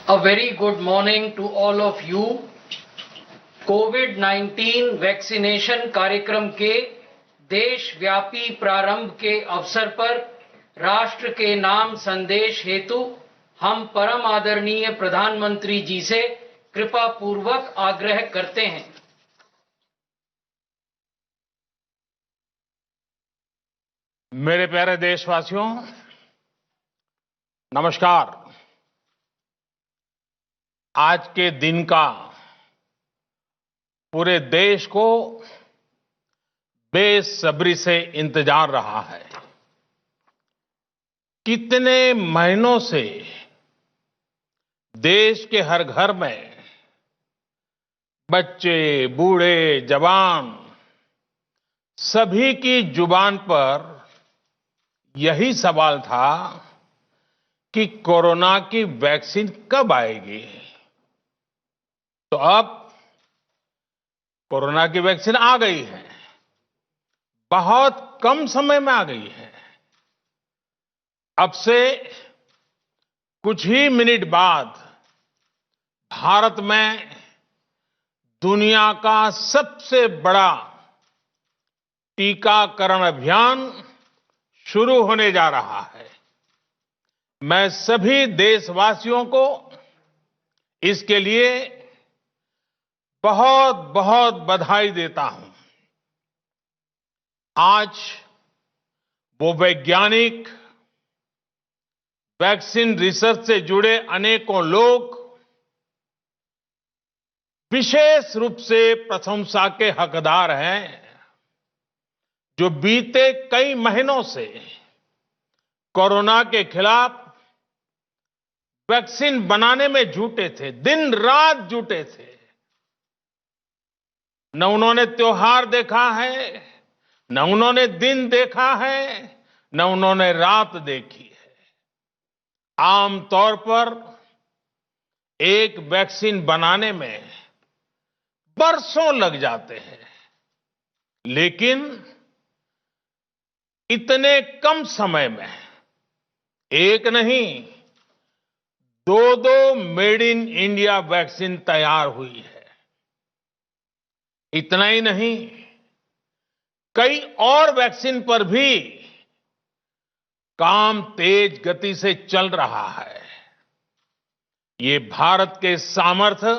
A very good morning to all of you. Covid vaccination कार्यक्रम के देशव्यापी प्रारंभ के अवसर पर राष्ट्र के नाम संदेश हेतु हम परम आदरणीय प्रधानमंत्री जी से कृपा पूर्वक आग्रह करते हैं। मेरे प्यारे देशवासियों, नमस्कार। आज के दिन का पूरे देश को बेसब्री से इंतजार रहा है। कितने महीनों से देश के हर घर में बच्चे, बूढ़े, जवान सभी की जुबान पर यही सवाल था कि कोरोना की वैक्सीन कब आएगी। तो अब कोरोना की वैक्सीन आ गई है, बहुत कम समय में आ गई है। अब से कुछ ही मिनट बाद भारत में दुनिया का सबसे बड़ा टीकाकरण अभियान शुरू होने जा रहा है। मैं सभी देशवासियों को इसके लिए बहुत बहुत बधाई देता हूं। आज वो वैज्ञानिक, वैक्सीन रिसर्च से जुड़े अनेकों लोग विशेष रूप से प्रशंसा के हकदार हैं, जो बीते कई महीनों से कोरोना के खिलाफ वैक्सीन बनाने में जुटे थे, दिन रात जुटे थे। न उन्होंने त्योहार देखा है, न उन्होंने दिन देखा है, न उन्होंने रात देखी है। आमतौर पर एक वैक्सीन बनाने में बरसों लग जाते हैं, लेकिन इतने कम समय में एक नहीं, दो मेड इन इंडिया वैक्सीन तैयार हुई है। इतना ही नहीं, कई और वैक्सीन पर भी काम तेज गति से चल रहा है। ये भारत के सामर्थ्य,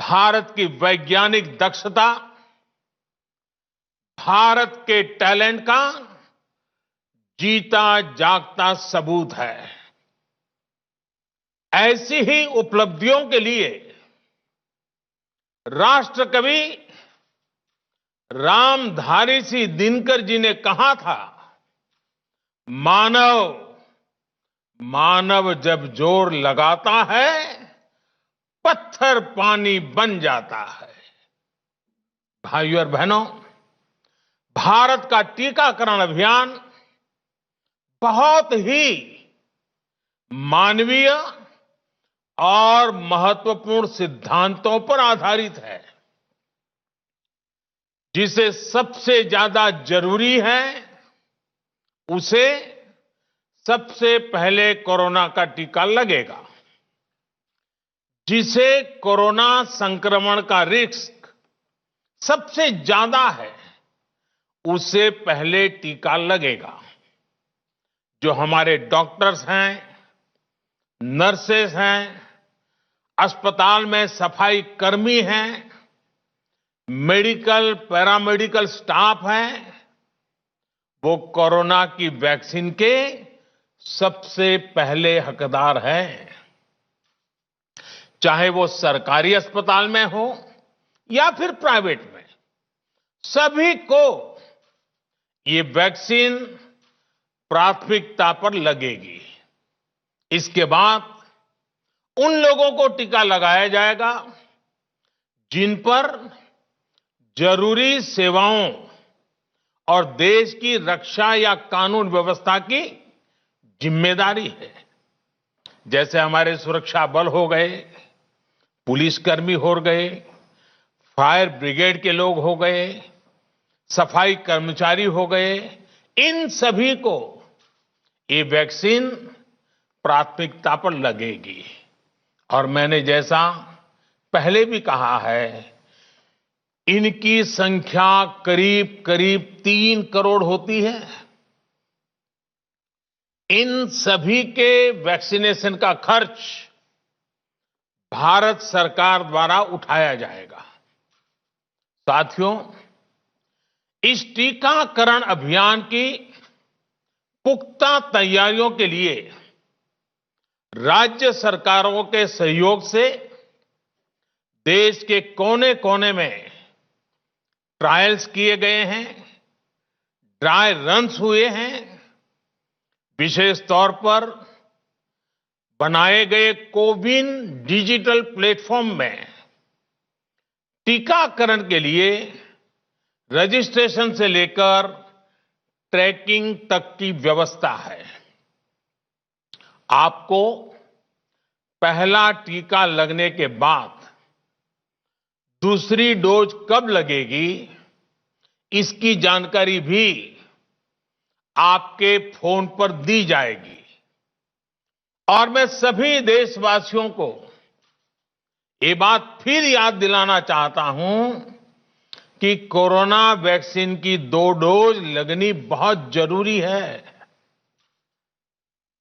भारत की वैज्ञानिक दक्षता, भारत के टैलेंट का जीता जागता सबूत है। ऐसी ही उपलब्धियों के लिए राष्ट्रकवि रामधारी सिंह दिनकर जी ने कहा था, मानव जब जोर लगाता है, पत्थर पानी बन जाता है। भाइयों और बहनों, भारत का टीकाकरण अभियान बहुत ही मानवीय और महत्वपूर्ण सिद्धांतों पर आधारित है। जिसे सबसे ज्यादा जरूरी है, उसे सबसे पहले कोरोना का टीका लगेगा। जिसे कोरोना संक्रमण का रिस्क सबसे ज्यादा है, उसे पहले टीका लगेगा। जो हमारे डॉक्टर्स हैं, नर्सेस हैं, अस्पताल में सफाई कर्मी हैं, मेडिकल, पैरामेडिकल स्टाफ हैं, वो कोरोना की वैक्सीन के सबसे पहले हकदार हैं। चाहे वो सरकारी अस्पताल में हो या फिर प्राइवेट में, सभी को ये वैक्सीन प्राथमिकता पर लगेगी। इसके बाद उन लोगों को टीका लगाया जाएगा जिन पर जरूरी सेवाओं और देश की रक्षा या कानून व्यवस्था की जिम्मेदारी है। जैसे हमारे सुरक्षा बल हो गए, पुलिसकर्मी हो गए, फायर ब्रिगेड के लोग हो गए, सफाई कर्मचारी हो गए, इन सभी को ये वैक्सीन प्राथमिकता पर लगेगी। और मैंने जैसा पहले भी कहा है, इनकी संख्या करीब करीब 3 करोड़ होती है। इन सभी के वैक्सीनेशन का खर्च भारत सरकार द्वारा उठाया जाएगा। साथियों, इस टीकाकरण अभियान की पुख्ता तैयारियों के लिए राज्य सरकारों के सहयोग से देश के कोने कोने में ट्रायल्स किए गए हैं, ड्राई रन्स हुए हैं। विशेष तौर पर बनाए गए कोविन डिजिटल प्लेटफॉर्म में टीकाकरण के लिए रजिस्ट्रेशन से लेकर ट्रैकिंग तक की व्यवस्था है। आपको पहला टीका लगने के बाद दूसरी डोज कब लगेगी, इसकी जानकारी भी आपके फोन पर दी जाएगी। और मैं सभी देशवासियों को ये बात फिर याद दिलाना चाहता हूं कि कोरोना वैक्सीन की 2 डोज लगनी बहुत जरूरी है।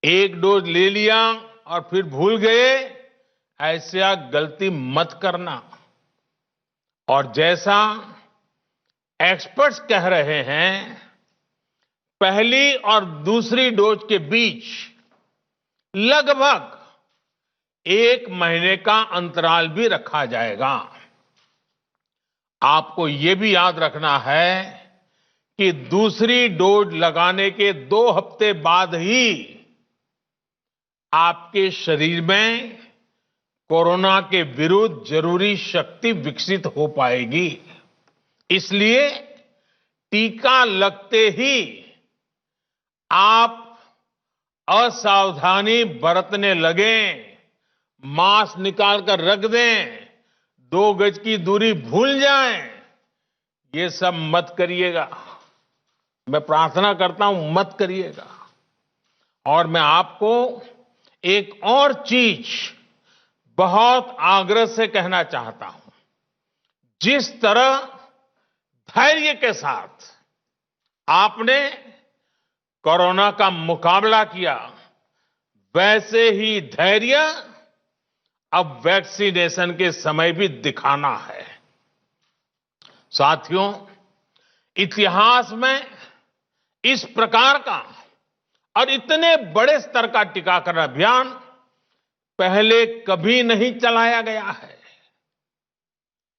एक डोज ले लिया और फिर भूल गए, ऐसा गलती मत करना। और जैसा एक्सपर्ट्स कह रहे हैं, पहली और दूसरी डोज के बीच लगभग 1 महीने का अंतराल भी रखा जाएगा। आपको यह भी याद रखना है कि दूसरी डोज लगाने के 2 हफ्ते बाद ही आपके शरीर में कोरोना के विरुद्ध जरूरी शक्ति विकसित हो पाएगी। इसलिए टीका लगते ही आप असावधानी बरतने लगें, मास्क निकाल कर रख दें, 2 गज की दूरी भूल जाएं, ये सब मत करिएगा। मैं प्रार्थना करता हूं, मत करिएगा। और मैं आपको एक और चीज बहुत आग्रह से कहना चाहता हूं। जिस तरह धैर्य के साथ आपने कोरोना का मुकाबला किया, वैसे ही धैर्य अब वैक्सीनेशन के समय भी दिखाना है। साथियों, इतिहास में इस प्रकार का और इतने बड़े स्तर का टीकाकरण अभियान पहले कभी नहीं चलाया गया है।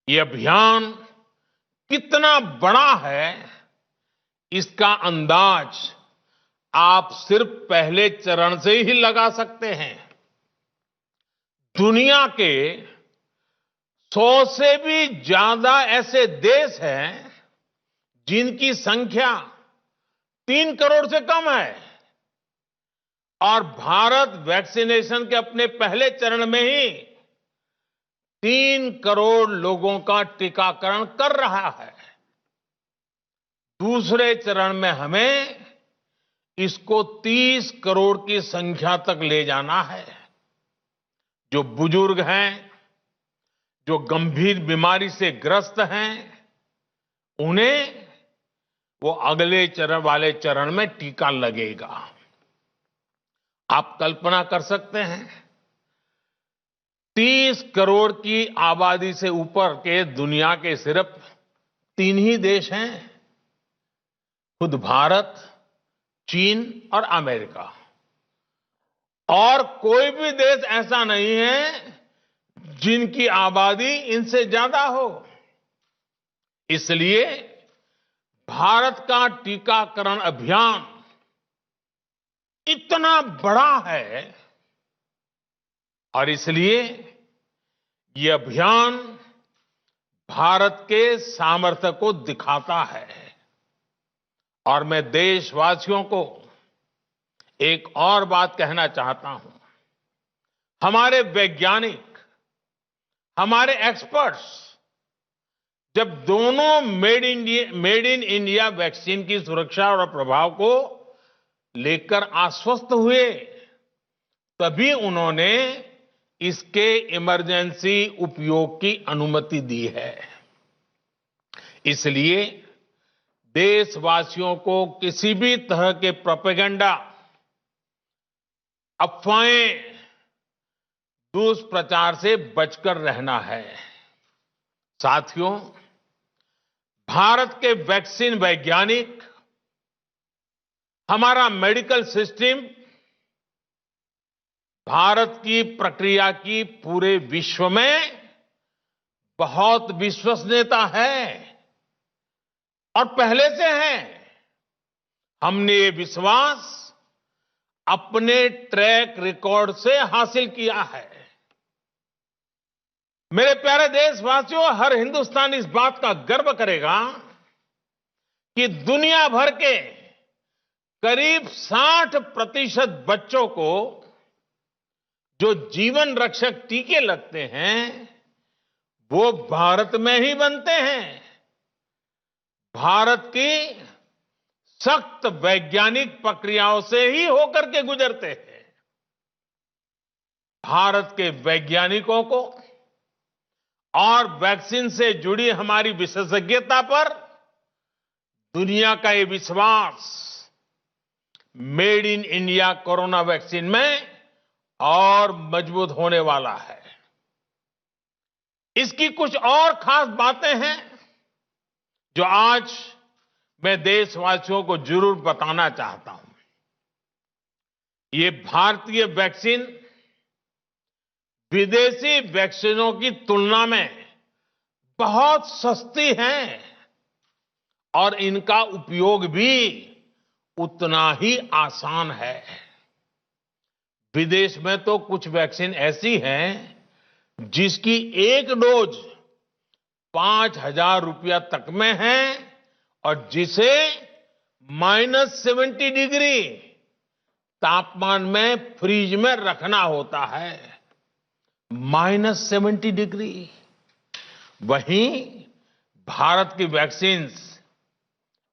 यह अभियान कितना बड़ा है, इसका अंदाज आप सिर्फ पहले चरण से ही लगा सकते हैं। दुनिया के 100 से भी ज्यादा ऐसे देश हैं जिनकी संख्या 3 करोड़ से कम है, और भारत वैक्सीनेशन के अपने पहले चरण में ही 3 करोड़ लोगों का टीकाकरण कर रहा है। दूसरे चरण में हमें इसको 30 करोड़ की संख्या तक ले जाना है। जो बुजुर्ग हैं, जो गंभीर बीमारी से ग्रस्त हैं, उन्हें वो अगले चरण वाले चरण में टीका लगेगा। आप कल्पना कर सकते हैं, 30 करोड़ की आबादी से ऊपर के दुनिया के सिर्फ 3 ही देश हैं, खुद भारत, चीन और अमेरिका। और कोई भी देश ऐसा नहीं है जिनकी आबादी इनसे ज्यादा हो। इसलिए भारत का टीकाकरण अभियान इतना बड़ा है, और इसलिए ये अभियान भारत के सामर्थ्य को दिखाता है। और मैं देशवासियों को एक और बात कहना चाहता हूं। हमारे वैज्ञानिक, हमारे एक्सपर्ट्स जब दोनों मेड इन इंडिया वैक्सीन की सुरक्षा और प्रभाव को लेकर आश्वस्त हुए, तभी उन्होंने इसके इमरजेंसी उपयोग की अनुमति दी है। इसलिए देशवासियों को किसी भी तरह के प्रोपेगेंडा, अफवाहें, दुष्प्रचार से बचकर रहना है। साथियों, भारत के वैक्सीन वैज्ञानिक, हमारा मेडिकल सिस्टम भारत की प्रक्रिया की पूरे विश्व में बहुत विश्वसनीयता है और पहले से है। हमने ये विश्वास अपने ट्रैक रिकॉर्ड से हासिल किया है। मेरे प्यारे देशवासियों, हर हिंदुस्तानी इस बात का गर्व करेगा कि दुनिया भर के करीब 60% बच्चों को जो जीवन रक्षक टीके लगते हैं वो भारत में ही बनते हैं। भारत की सख्त वैज्ञानिक प्रक्रियाओं से ही होकर के गुजरते हैं। भारत के वैज्ञानिकों को और वैक्सीन से जुड़ी हमारी विशेषज्ञता पर दुनिया का ये विश्वास made in India corona vaccine में और मजबूत होने वाला है। इसकी कुछ और खास बातें हैं जो आज मैं देशवासियों को जरूर बताना चाहता हूं। ये भारतीय वैक्सीन विदेशी वैक्सीनों की तुलना में बहुत सस्ती हैं और इनका उपयोग भी उतना ही आसान है। विदेश में तो कुछ वैक्सीन ऐसी हैं जिसकी एक डोज 5,000 रुपया तक में है और जिसे -70 डिग्री तापमान में फ्रीज में रखना होता है। -70 डिग्री। वहीं भारत की वैक्सीन्स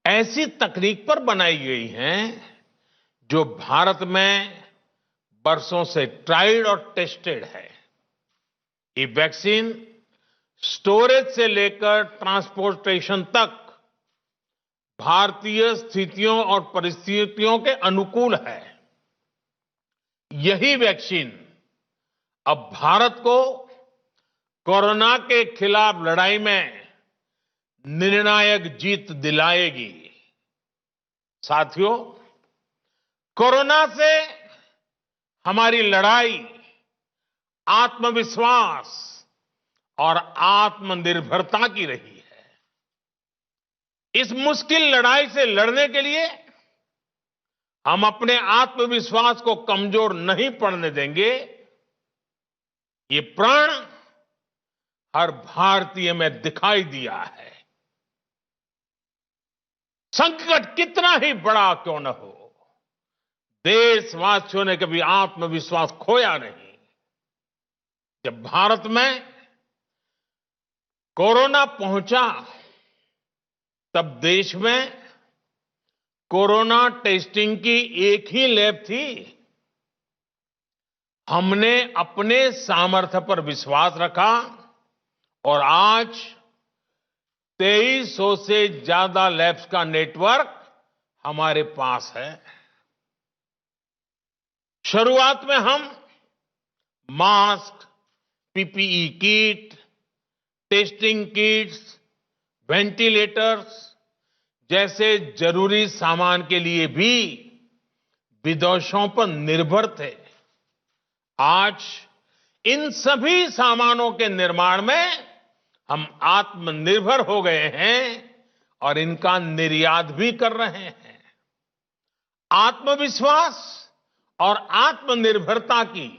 ऐसी तकनीक पर बनाई गई हैं जो भारत में बरसों से ट्राइड और टेस्टेड है। ये वैक्सीन स्टोरेज से लेकर ट्रांसपोर्टेशन तक भारतीय स्थितियों और परिस्थितियों के अनुकूल है। यही वैक्सीन अब भारत को कोरोना के खिलाफ लड़ाई में निर्णायक जीत दिलाएगी। साथियों, कोरोना से हमारी लड़ाई आत्मविश्वास और आत्मनिर्भरता की रही है। इस मुश्किल लड़ाई से लड़ने के लिए हम अपने आत्मविश्वास को कमजोर नहीं पड़ने देंगे। ये प्रण हर भारतीय में दिखाई दिया है। संकट कितना ही बड़ा क्यों न हो, देशवासियों ने कभी आत्मविश्वास खोया नहीं। जब भारत में कोरोना पहुंचा तब देश में कोरोना टेस्टिंग की एक ही लैब थी। हमने अपने सामर्थ्य पर विश्वास रखा और आज 2300 से ज्यादा लैब्स का नेटवर्क हमारे पास है। शुरुआत में हम mask, PPE kit, testing kits, ventilators जैसे जरूरी सामान के लिए भी विदेशों पर निर्भर थे। आज इन सभी सामानों के निर्माण में हम आत्मनिर्भर हो गए हैं और इनका निर्यात भी कर रहे हैं। आत्मविश्वास और आत्मनिर्भरता की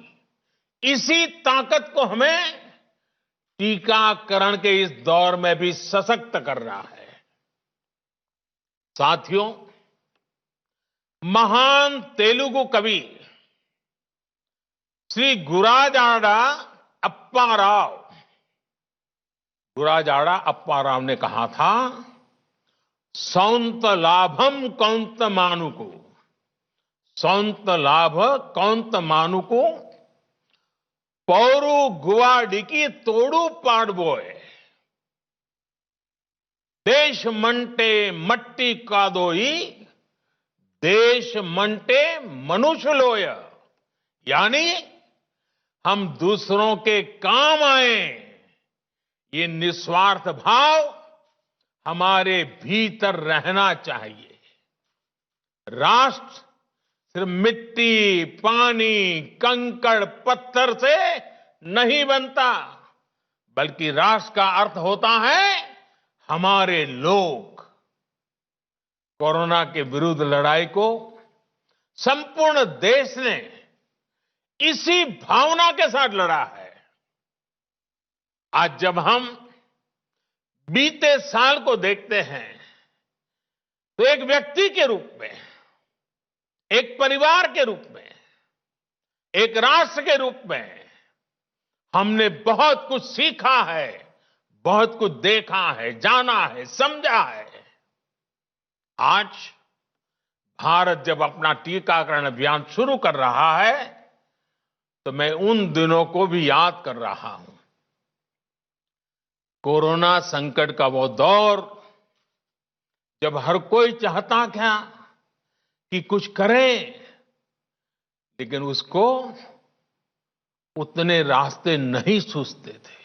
इसी ताकत को हमें टीकाकरण के इस दौर में भी सशक्त कर रहा है। साथियों, महान तेलुगु कवि श्री गुराजाड़ा अप्पा राव ने कहा था, सौंत लाभम कौंत मानुको सौंत लाभ कौंत मानुको पौरु गुवाडिकी तोड़ू पाडबोय देश मंटे मट्टी कादोई देश मंटे मनुष्य लोय। यानी हम दूसरों के काम आए, ये निस्वार्थ भाव हमारे भीतर रहना चाहिए। राष्ट्र सिर्फ मिट्टी, पानी, कंकड़, पत्थर से नहीं बनता, बल्कि राष्ट्र का अर्थ होता है हमारे लोग। कोरोना के विरुद्ध लड़ाई को संपूर्ण देश ने इसी भावना के साथ लड़ा है। आज जब हम बीते साल को देखते हैं तो एक व्यक्ति के रूप में, एक परिवार के रूप में, एक राष्ट्र के रूप में हमने बहुत कुछ सीखा है, बहुत कुछ देखा है, जाना है, समझा है। आज भारत जब अपना टीकाकरण अभियान शुरू कर रहा है तो मैं उन दिनों को भी याद कर रहा हूं। कोरोना संकट का वो दौर जब हर कोई चाहता था कि कुछ करें, लेकिन उसको उतने रास्ते नहीं सूझते थे।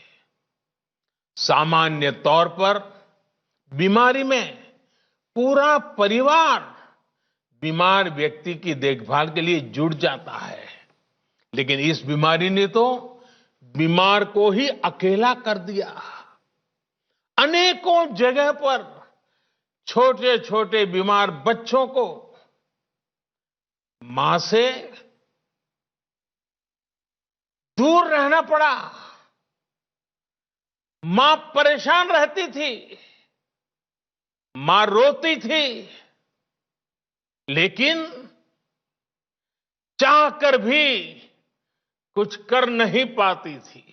सामान्य तौर पर बीमारी में पूरा परिवार बीमार व्यक्ति की देखभाल के लिए जुट जाता है, लेकिन इस बीमारी ने तो बीमार को ही अकेला कर दिया। अनेकों जगह पर छोटे छोटे बीमार बच्चों को मां से दूर रहना पड़ा। मां परेशान रहती थी, मां रोती थी, लेकिन चाहकर भी कुछ कर नहीं पाती थी।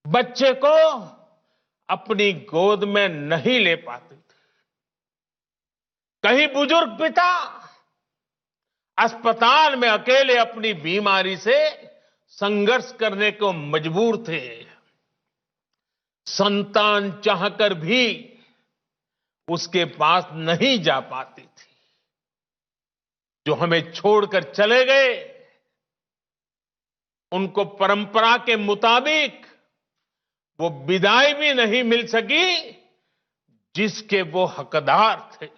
बच्चे को अपनी गोद में नहीं ले पाती थी। कहीं बुजुर्ग पिता अस्पताल में अकेले अपनी बीमारी से संघर्ष करने को मजबूर थे। संतान चाहकर भी उसके पास नहीं जा पाती थी। जो हमें छोड़कर चले गए, उनको परंपरा के मुताबिक वो विदाई भी नहीं मिल सकी जिसके वो हकदार थे।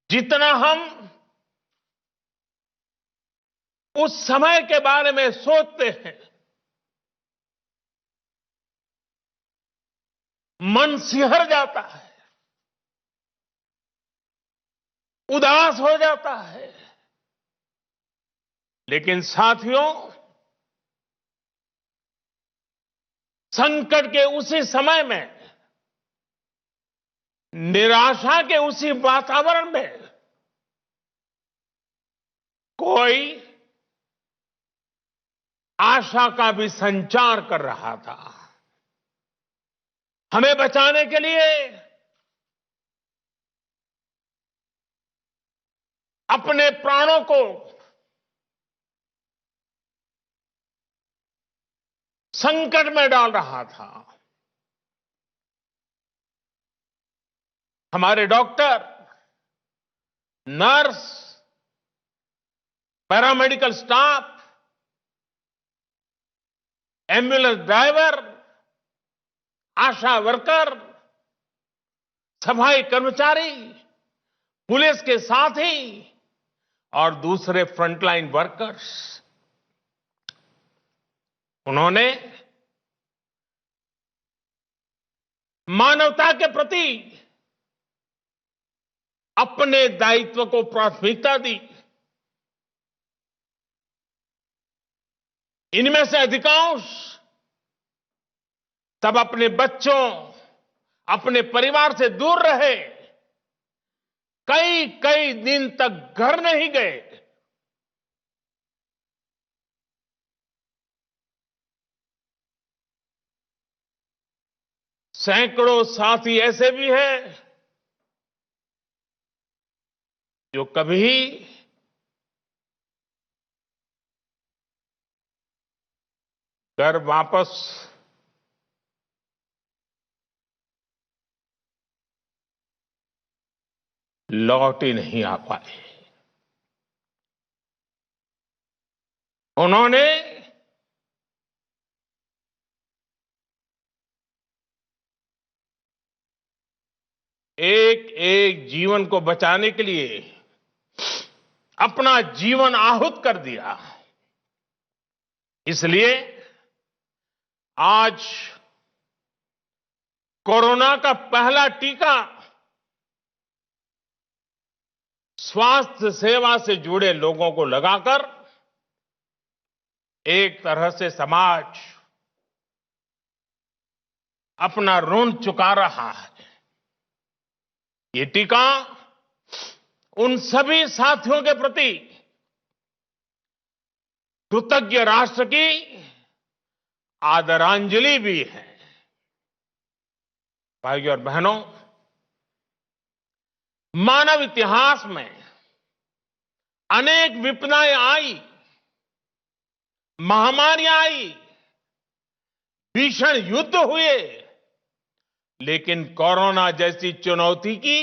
जितना हम उस समय के बारे में सोचते हैं, मन सिहर जाता है, उदास हो जाता है। लेकिन साथियों, संकट के उसी समय में, निराशा के उसी वातावरण में कोई आशा का भी संचार कर रहा था। हमें बचाने के लिए अपने प्राणों को संकट में डाल रहा था। हमारे doctor, nurse, paramedical staff, ambulance driver, ASHA worker, सफाई कर्मचारी, पुलिस के साथी और दूसरे फ्रंटलाइन वर्कर्स, उन्होंने मानवता के प्रति अपने दायित्व को प्राथमिकता दी। इनमें से अधिकांश तब अपने बच्चों, अपने परिवार से दूर रहे, कई कई दिन तक घर नहीं गए। सैकड़ों साथी ऐसे भी हैं जो कभी घर वापस लौट ही नहीं आ पाए। उन्होंने एक एक जीवन को बचाने के लिए अपना जीवन आहुत कर दिया। इसलिए आज कोरोना का पहला टीका स्वास्थ्य सेवा से जुड़े लोगों को लगाकर एक तरह से समाज अपना ऋण चुका रहा है। ये टीका उन सभी साथियों के प्रति कृतज्ञ राष्ट्र की आदरांजलि भी है। भाइयों और बहनों, मानव इतिहास में अनेक विपदाएं आई, महामारियां आई, भीषण युद्ध हुए, लेकिन कोरोना जैसी चुनौती की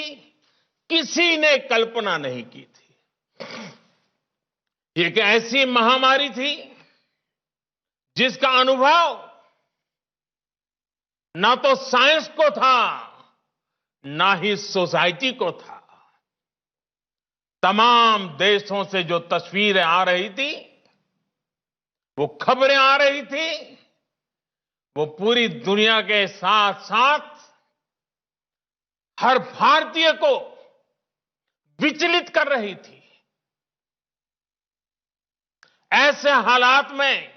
किसी ने कल्पना नहीं की थी। ये एक ऐसी महामारी थी जिसका अनुभव ना तो साइंस को था, ना ही सोसाइटी को था। तमाम देशों से जो तस्वीरें आ रही थी, वो खबरें आ रही थी, वो पूरी दुनिया के साथ साथ हर भारतीय को विचलित कर रही थी। ऐसे हालात में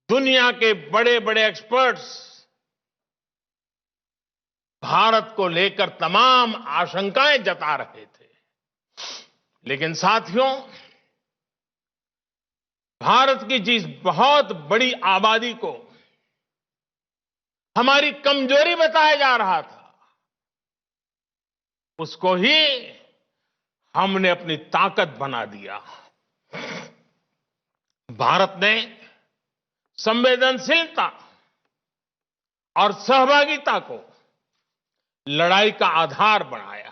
दुनिया के बड़े बड़े एक्सपर्ट्स भारत को लेकर तमाम आशंकाएं जता रहे थे। लेकिन साथियों, भारत की जिस बहुत बड़ी आबादी को हमारी कमजोरी बताया जा रहा था, उसको ही हमने अपनी ताकत बना दिया। भारत ने संवेदनशीलता और सहभागिता को लड़ाई का आधार बनाया।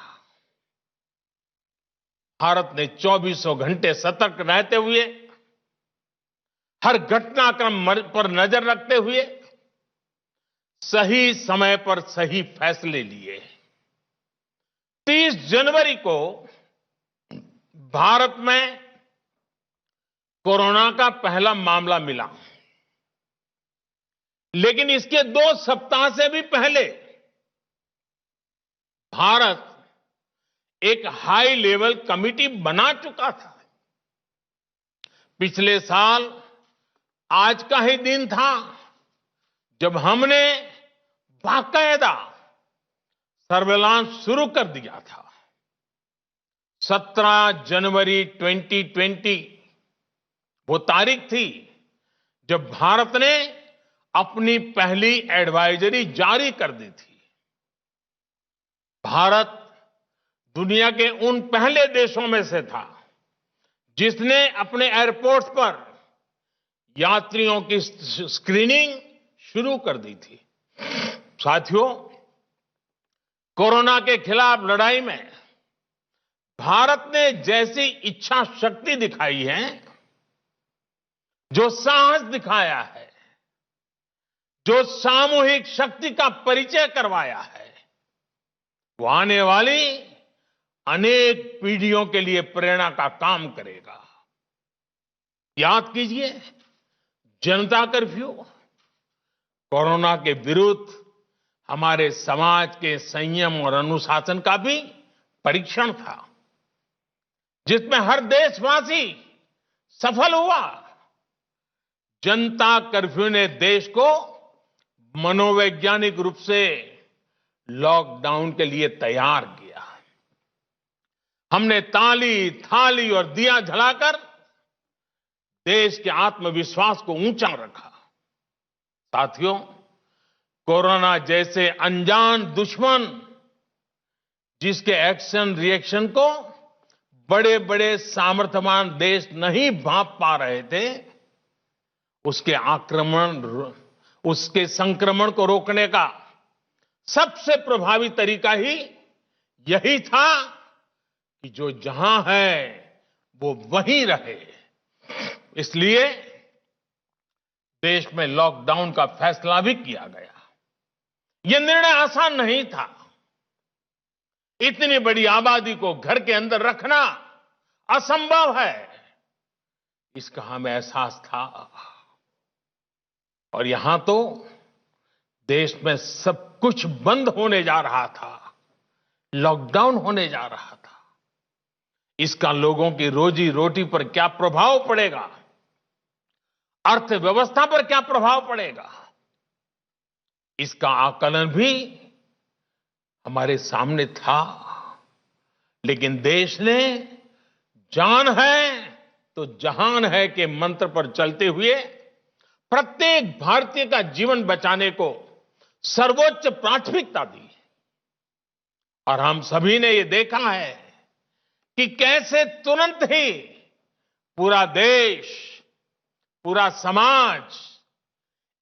भारत ने 24 घंटे सतर्क रहते हुए, हर घटनाक्रम पर नजर रखते हुए सही समय पर सही फैसले लिए। 30 जनवरी को भारत में कोरोना का पहला मामला मिला, लेकिन इसके 2 सप्ताह से भी पहले भारत एक हाई लेवल कमिटी बना चुका था। पिछले साल आज का ही दिन था जब हमने बाकायदा सर्वेलांस शुरू कर दिया था। 17 जनवरी 2020 वो तारीख थी जब भारत ने अपनी पहली एडवाइजरी जारी कर दी थी। भारत दुनिया के उन पहले देशों में से था जिसने अपने एयरपोर्ट्स पर यात्रियों की स्क्रीनिंग शुरू कर दी थी। साथियों, कोरोना के खिलाफ लड़ाई में भारत ने जैसी इच्छा शक्ति दिखाई है, जो साहस दिखाया है, जो सामूहिक शक्ति का परिचय करवाया है, वो आने वाली अनेक पीढ़ियों के लिए प्रेरणा का काम करेगा। याद कीजिए, जनता कर्फ्यू कोरोना के विरुद्ध हमारे समाज के संयम और अनुशासन का भी परीक्षण था, जिसमें हर देशवासी सफल हुआ। जनता कर्फ्यू ने देश को मनोवैज्ञानिक रूप से लॉकडाउन के लिए तैयार किया। हमने ताली, थाली और दिया जलाकर देश के आत्मविश्वास को ऊंचा रखा। साथियों, कोरोना जैसे अनजान दुश्मन जिसके एक्शन रिएक्शन को बड़े बड़े सामर्थ्यवान देश नहीं भांप पा रहे थे, उसके संक्रमण को रोकने का सबसे प्रभावी तरीका ही यही था कि जो जहां है वो वहीं रहे। इसलिए देश में लॉकडाउन का फैसला भी किया गया। यह निर्णय आसान नहीं था। इतनी बड़ी आबादी को घर के अंदर रखना असंभव है, इसका हमें एहसास था। और यहां तो देश में सब कुछ बंद होने जा रहा था, लॉकडाउन होने जा रहा था। इसका लोगों की रोजी रोटी पर क्या प्रभाव पड़ेगा, अर्थव्यवस्था पर क्या प्रभाव पड़ेगा, इसका आकलन भी हमारे सामने था। लेकिन देश ने जान है तो जहान है के मंत्र पर चलते हुए प्रत्येक भारतीय का जीवन बचाने को सर्वोच्च प्राथमिकता दी। और हम सभी ने यह देखा है कि कैसे तुरंत ही पूरा देश, पूरा समाज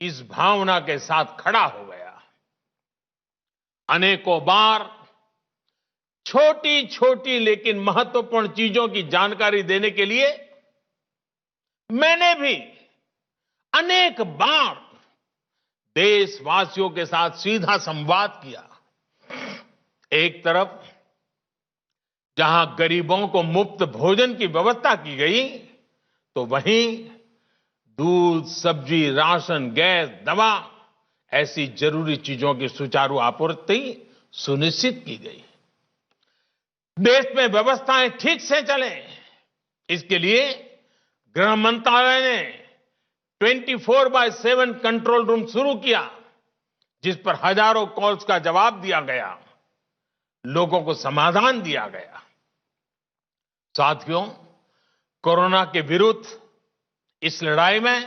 इस भावना के साथ खड़ा हो गया। अनेकों बार छोटी छोटी लेकिन महत्वपूर्ण चीजों की जानकारी देने के लिए मैंने भी अनेक बार देशवासियों के साथ सीधा संवाद किया। एक तरफ जहां गरीबों को मुफ्त भोजन की व्यवस्था की गई, तो वहीं दूध, सब्जी, राशन, गैस, दवा ऐसी जरूरी चीजों की सुचारू आपूर्ति सुनिश्चित की गई। देश में व्यवस्थाएं ठीक से चले, इसके लिए गृह मंत्रालय ने 24/7 कंट्रोल रूम शुरू किया, जिस पर हजारों कॉल्स का जवाब दिया गया, लोगों को समाधान दिया गया। साथियों, कोरोना के विरुद्ध इस लड़ाई में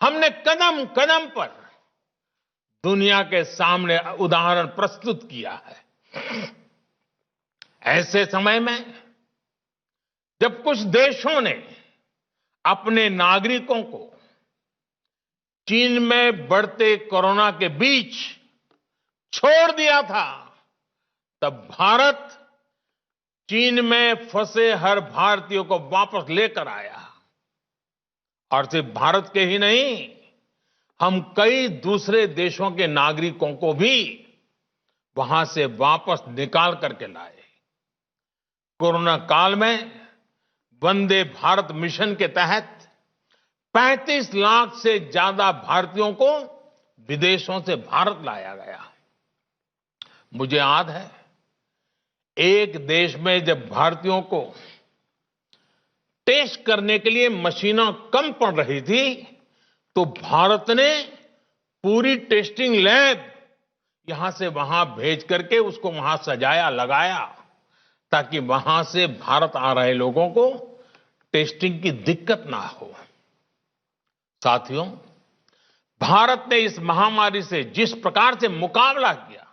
हमने कदम कदम पर दुनिया के सामने उदाहरण प्रस्तुत किया है। ऐसे समय में जब कुछ देशों ने अपने नागरिकों को चीन में बढ़ते कोरोना के बीच छोड़ दिया था, तब भारत चीन में फंसे हर भारतीय को वापस लेकर आया। और सिर्फ भारत के ही नहीं, हम कई दूसरे देशों के नागरिकों को भी वहां से वापस निकाल करके लाए। कोरोना काल में वंदे भारत मिशन के तहत 35 लाख से ज्यादा भारतीयों को विदेशों से भारत लाया गया। मुझे याद है, एक देश में जब भारतीयों को टेस्ट करने के लिए मशीनें कम पड़ रही थी, तो भारत ने पूरी टेस्टिंग लैब यहां से वहां भेज करके उसको वहां सजाया, लगाया, ताकि वहां से भारत आ रहे लोगों को टेस्टिंग की दिक्कत ना हो। साथियों, भारत ने इस महामारी से जिस प्रकार से मुकाबला किया,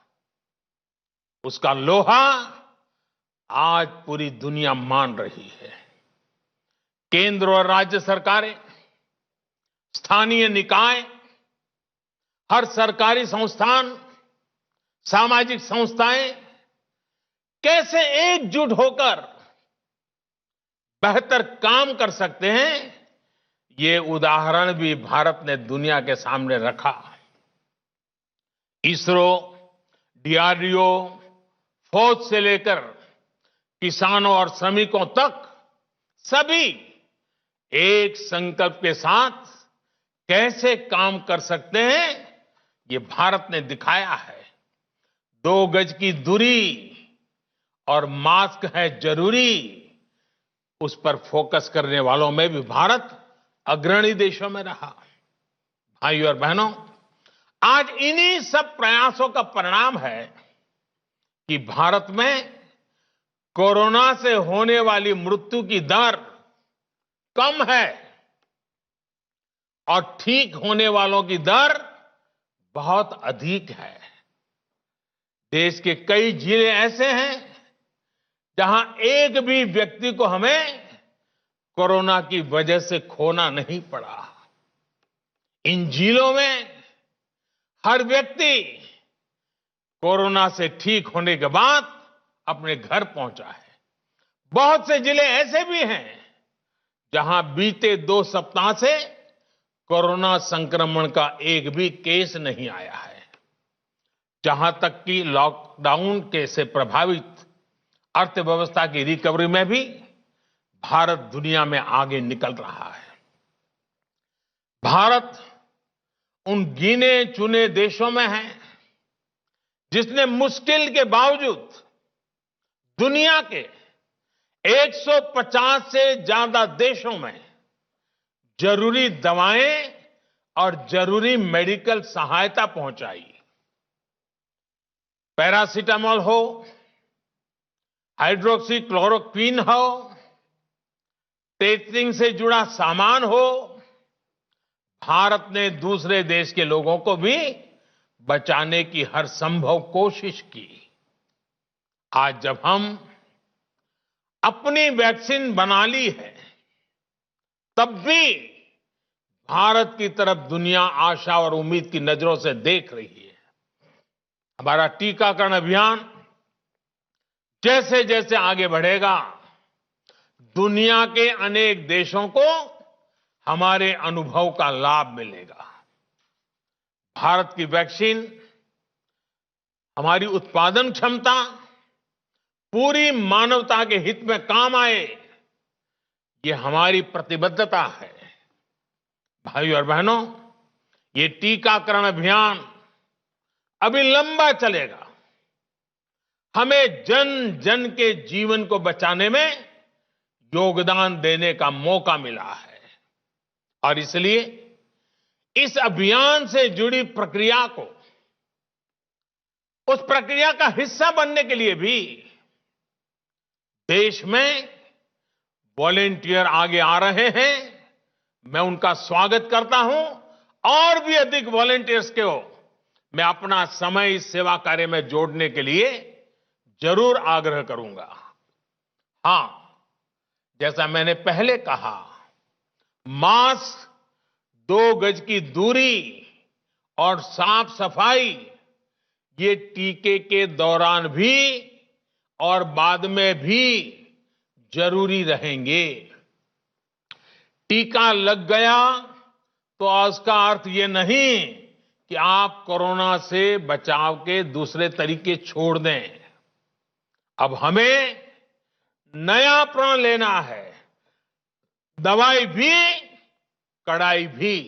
उसका लोहा आज पूरी दुनिया मान रही है। केंद्र और राज्य सरकारें, स्थानीय निकाय, हर सरकारी संस्थान, सामाजिक संस्थाएं कैसे एकजुट होकर बेहतर काम कर सकते हैं, ये उदाहरण भी भारत ने दुनिया के सामने रखा। इसरो, डीआरडीओ, फौज से लेकर किसानों और श्रमिकों तक सभी एक संकल्प के साथ कैसे काम कर सकते हैं, ये भारत ने दिखाया है। 2 गज की दूरी और मास्क है जरूरी, उस पर फोकस करने वालों में भी भारत अग्रणी देशों में रहा। भाइयों और बहनों, आज इन्हीं सब प्रयासों का परिणाम है कि भारत में कोरोना से होने वाली मृत्यु की दर कम है और ठीक होने वालों की दर बहुत अधिक है। देश के कई जिले ऐसे हैं जहां एक भी व्यक्ति को हमें कोरोना की वजह से खोना नहीं पड़ा। इन जिलों में हर व्यक्ति कोरोना से ठीक होने के बाद अपने घर पहुंचा है। बहुत से जिले ऐसे भी हैं जहां बीते 2 सप्ताह से कोरोना संक्रमण का एक भी केस नहीं आया है। जहां तक कि लॉकडाउन के से प्रभावित अर्थव्यवस्था की रिकवरी में भी भारत दुनिया में आगे निकल रहा है। भारत उन गिने चुने देशों में है जिसने मुश्किल के बावजूद दुनिया के 150 से ज्यादा देशों में जरूरी दवाएं और जरूरी मेडिकल सहायता पहुंचाई। पैरासीटामोल हो, हाइड्रोक्सी क्लोरोक्विन हो, टेस्टिंग से जुड़ा सामान हो, भारत ने दूसरे देश के लोगों को भी बचाने की हर संभव कोशिश की। आज जब हम अपनी वैक्सीन बना ली है, तब भी भारत की तरफ दुनिया आशा और उम्मीद की नजरों से देख रही है। हमारा टीकाकरण अभियान जैसे जैसे आगे बढ़ेगा, दुनिया के अनेक देशों को हमारे अनुभव का लाभ मिलेगा। भारत की वैक्सीन, हमारी उत्पादन क्षमता पूरी मानवता के हित में काम आए, ये हमारी प्रतिबद्धता है। भाइयों और बहनों, ये टीकाकरण अभियान अभी लंबा चलेगा। हमें जन जन के जीवन को बचाने में योगदान देने का मौका मिला है और इसलिए इस अभियान से जुड़ी प्रक्रिया को, उस प्रक्रिया का हिस्सा बनने के लिए भी देश में वॉलेंटियर आगे आ रहे हैं। मैं उनका स्वागत करता हूं और भी अधिक वॉलेंटियर्स को मैं अपना समय इस सेवा कार्य में जोड़ने के लिए जरूर आग्रह करूंगा। हां, जैसा मैंने पहले कहा, मास्क, 2 गज की दूरी और साफ सफाई ये टीके के दौरान भी और बाद में भी जरूरी रहेंगे। टीका लग गया तो उसका अर्थ ये नहीं कि आप कोरोना से बचाव के दूसरे तरीके छोड़ दें। अब हमें नया प्रण लेना है। दवाई भी, कड़ाई भी।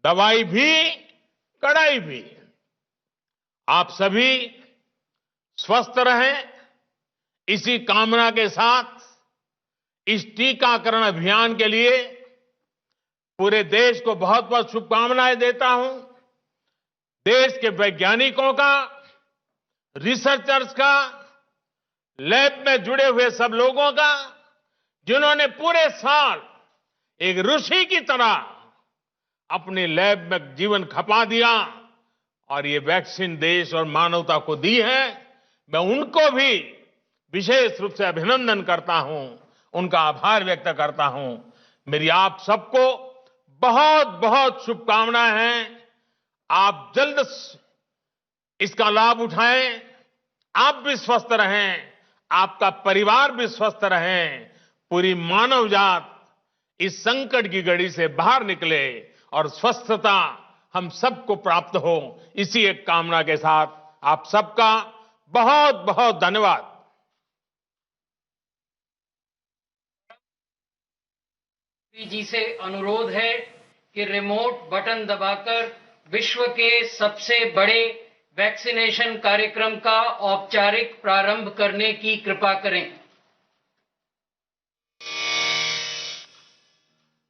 दवाई भी, कड़ाई भी। आप सभी स्वस्थ रहें, इसी कामना के साथ इस टीकाकरण अभियान के लिए पूरे देश को बहुत बहुत शुभकामनाएं देता हूं। देश के वैज्ञानिकों का, रिसर्चर्स का, लैब में जुड़े हुए सब लोगों का, जिन्होंने पूरे साल एक ऋषि की तरह अपने लैब में जीवन खपा दिया और ये वैक्सीन देश और मानवता को दी है, मैं उनको भी विशेष रूप से अभिनंदन करता हूं, उनका आभार व्यक्त करता हूं। मेरी आप सबको बहुत बहुत शुभकामनाएं हैं। आप जल्द इसका लाभ उठाएं, आप भी स्वस्थ रहें, आपका परिवार भी स्वस्थ रहें, पूरी मानव जात इस संकट की घड़ी से बाहर निकले और स्वस्थता हम सबको प्राप्त हो। इसी एक कामना के साथ आप सबका बहुत बहुत धन्यवाद। जी से अनुरोध है कि रिमोट बटन दबाकर विश्व के सबसे बड़े वैक्सीनेशन कार्यक्रम का औपचारिक प्रारंभ करने की कृपा करें।